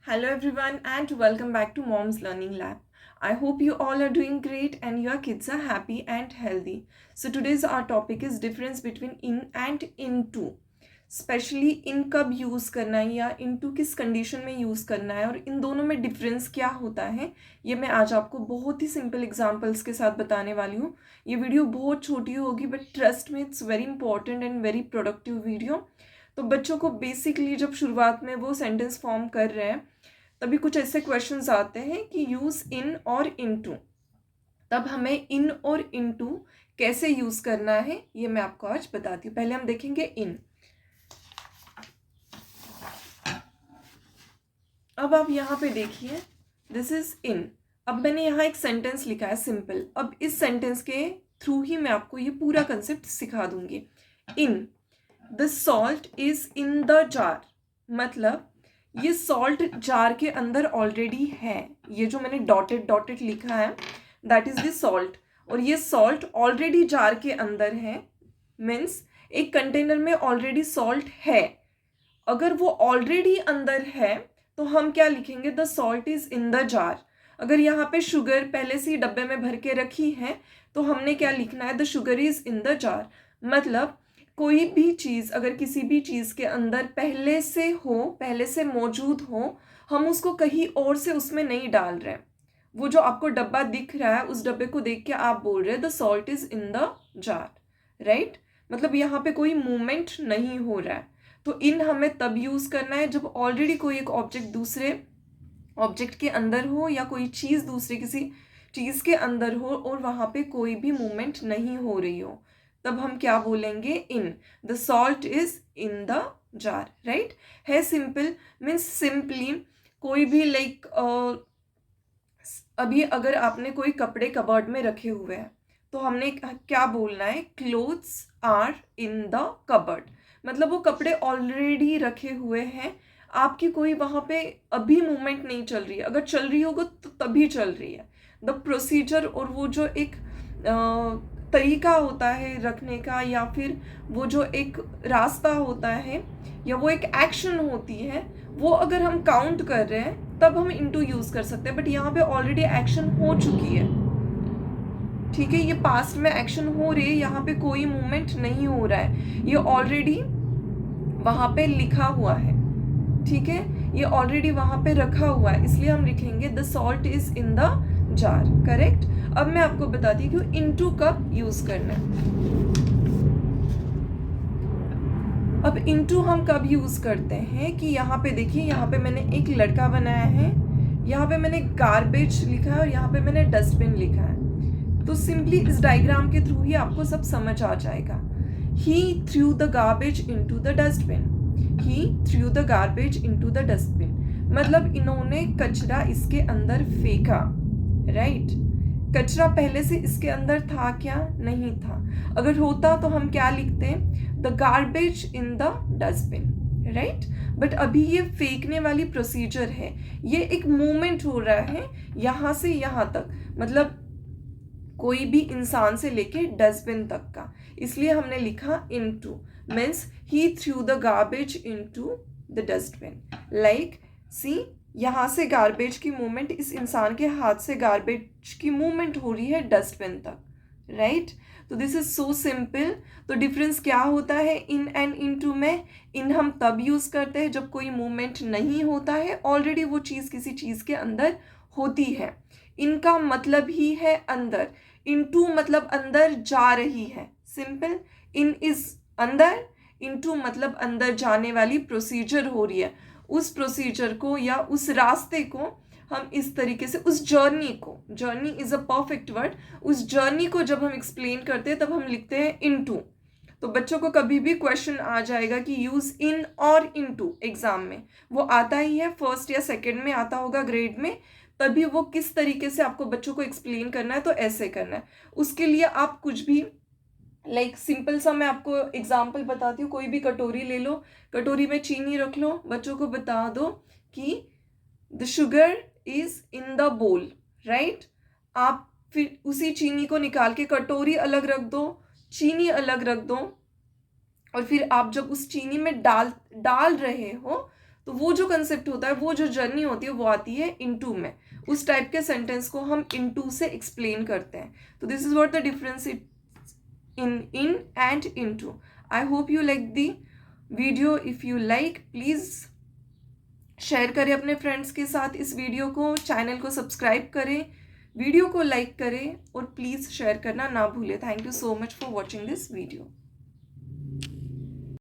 Hello everyone and welcome back to Mom's Learning Lab. I hope you all are doing great and your kids are happy and healthy. So today's our topic is difference between in and into. Specially in कब use करना है या into किस condition में use करना है और इन दोनों में डिफरेंस क्या होता है, ये मैं आज आपको बहुत ही सिंपल एग्जांपल्स के साथ बताने वाली हूँ. ये वीडियो बहुत छोटी होगी बट ट्रस्ट में it's very important and very productive video. तो बच्चों को बेसिकली जब शुरुआत में वो सेंटेंस फॉर्म कर रहे हैं तभी कुछ ऐसे क्वेश्चंस आते हैं कि यूज़ इन और इनटू. तब हमें इन और इनटू कैसे यूज़ करना है ये मैं आपको आज बताती हूँ. पहले हम देखेंगे इन. अब आप यहाँ पे देखिए, दिस इज इन. अब मैंने यहाँ एक सेंटेंस लिखा है सिंपल. अब इस सेंटेंस के थ्रू ही मैं आपको ये पूरा कंसेप्ट सिखा दूंगी. इन the salt is in the jar, मतलब ये सॉल्ट जार के अंदर ऑलरेडी है. ये जो मैंने डॉटेड डॉटेड लिखा है दैट इज द सॉल्ट, और ये सॉल्ट ऑलरेडी जार के अंदर है. मीन्स एक कंटेनर में ऑलरेडी सॉल्ट है. अगर वो ऑलरेडी अंदर है तो हम क्या लिखेंगे, the salt is in the jar. अगर यहाँ पे शुगर पहले से ही डब्बे में भर के रखी है तो हमने क्या लिखना है, the sugar is in the jar. मतलब कोई भी चीज़ अगर किसी भी चीज़ के अंदर पहले से हो, पहले से मौजूद हो, हम उसको कहीं और से उसमें नहीं डाल रहे हैं. वो जो आपको डब्बा दिख रहा है उस डब्बे को देख के आप बोल रहे हैं the salt is in the jar, right. मतलब यहाँ पे कोई मूवमेंट नहीं हो रहा है. तो इन हमें तब यूज़ करना है जब ऑलरेडी कोई एक ऑब्जेक्ट दूसरे ऑब्जेक्ट के अंदर हो या कोई चीज़ दूसरे किसी चीज़ के अंदर हो और वहाँ पे कोई भी मूवमेंट नहीं हो रही हो. तब हम क्या बोलेंगे, in. The salt is in the jar, right. है सिंपल. मीन्स सिंपली कोई भी लाइक अभी अगर आपने कोई कपड़े कबर्ड में रखे हुए हैं तो हमने क्या बोलना है, clothes are in the cupboard. मतलब वो कपड़े ऑलरेडी रखे हुए हैं, आपकी कोई वहाँ पे अभी मूवमेंट नहीं चल रही है. अगर चल रही होगा तो तभी चल रही है. द प्रोसीजर और वो जो एक तरीका होता है रखने का, या फिर वो जो एक रास्ता होता है या वो एक एक्शन होती है, वो अगर हम काउंट कर रहे हैं तब हम इनटू यूज़ कर सकते हैं. बट यहाँ पे ऑलरेडी एक्शन हो चुकी है, ठीक है. ये पास्ट में एक्शन हो रही है, यहाँ पे कोई मूवमेंट नहीं हो रहा है. ये ऑलरेडी वहाँ पे लिखा हुआ है, ठीक है. ये ऑलरेडी वहाँ पे रखा हुआ है, इसलिए हम लिखेंगे the salt is in the jar, correct. अब मैं आपको बताती हूँ कि इनटू कब यूज करना है. अब इनटू हम कब यूज करते हैं कि यहाँ पे देखिए, यहाँ पे मैंने एक लड़का बनाया है, यहाँ पे मैंने गार्बेज लिखा है और यहाँ पे मैंने डस्टबिन लिखा है. तो सिंपली इस डायग्राम के थ्रू ही आपको सब समझ आ जाएगा. He threw the garbage into the dustbin. He threw the garbage into the dustbin. मतलब इन्होंने कचरा इसके अंदर फेंका, राइट. कचरा पहले से इसके अंदर था क्या, नहीं था. अगर होता तो हम क्या लिखते, the garbage in the dustbin, right. But अभी ये फेंकने वाली प्रोसीजर है, ये एक मूवमेंट हो रहा है यहाँ से यहाँ तक, मतलब कोई भी इंसान से लेके डस्टबिन तक का. इसलिए हमने लिखा into. Means he threw the garbage into the dustbin. Like see, यहाँ से गार्बेज की मूवमेंट, इस इंसान के हाथ से गार्बेज की मूवमेंट हो रही है डस्टबिन तक, राइट. तो दिस इज सो सिंपल. तो डिफरेंस क्या होता है इन एंड इनटू में. इन हम तब यूज़ करते हैं जब कोई मूवमेंट नहीं होता है, ऑलरेडी वो चीज़ किसी चीज़ के अंदर होती है. इनका मतलब ही है अंदर. इनटू मतलब अंदर जा रही है, सिंपल. इन इज अंदर, इनटू मतलब अंदर जाने वाली प्रोसीजर हो रही है. उस प्रोसीजर को या उस रास्ते को हम इस तरीके से, उस जर्नी को, journey is a perfect word, उस जर्नी को जब हम एक्सप्लेन करते हैं तब हम लिखते हैं इनटू. तो बच्चों को कभी भी क्वेश्चन आ जाएगा कि यूज इन और इनटू, एग्जाम में वो आता ही है, फर्स्ट या सेकंड में आता होगा ग्रेड में. तभी वो किस तरीके से आपको बच्चों को एक्सप्लेन करना है तो ऐसे करना है. उसके लिए आप कुछ भी लाइक सिंपल सा मैं आपको एग्जाम्पल बताती हूँ. कोई भी कटोरी ले लो, कटोरी में चीनी रख लो, बच्चों को बता दो कि the sugar is in the बोल, राइट. आप फिर उसी चीनी को निकाल के कटोरी अलग रख दो, चीनी अलग रख दो, और फिर आप जब उस चीनी में डाल रहे हो तो वो जो कंसेप्ट होता है, वो जो जर्नी होती है, वो आती है इनटू में। उस टाइप के सेंटेंस को हम इनटू से एक्सप्लेन करते हैं। तो this is what the difference in and into. I hope you like the video. If you like, please share करें अपने फ्रेंड्स के साथ इस वीडियो को, चैनल को सब्सक्राइब करें, वीडियो को लाइक करें और प्लीज़ शेयर करना ना भूलें। Thank you so much for watching this video.